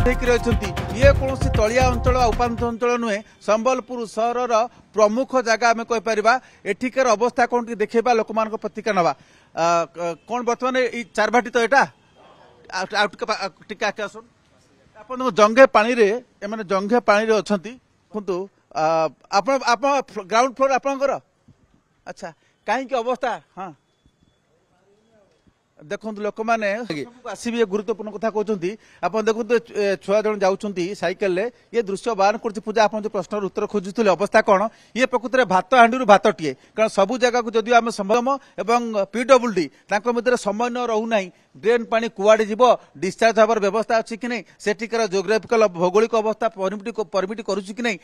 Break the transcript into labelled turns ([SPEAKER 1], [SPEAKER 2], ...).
[SPEAKER 1] ये कौन तलिया अंचल उपांत अंचल नुहे संबलपुर सहर प्रमुख जगह आम कहीपर एठिकार अवस्था कौन देखा लोक मान प्रतिक्रिया नवा कौन बर्तमान चार भाटी तो यहाँ आप जंघे पानी रे एमाने जंघे पानी रे अछंती कुंतु ग्राउंड फ्लोर आपनकर अच्छा कहीं अवस्था हाँ देखो लोक मैंने आसबे गुरुत्वपूर्ण कथा कहते आप देखते छुआ जन जाऊँगी सैकेल ये दृश्य बाहर कर पूजा आप जो प्रश्न उत्तर खोजुले अवस्था कौन ये प्रकृत में भात हांडी भात टीए कारण सबू जगह को जदि आम संभव एवं PWD मध्य समय न रोना ड्रेन पानी कुआड़े जीव डिस्चार्ज हबार व्यवस्था अच्छी कि नहीं सेठिकार जोग्राफिकल भौगोलिक अवस्था परमिट करुच्ची कि नहीं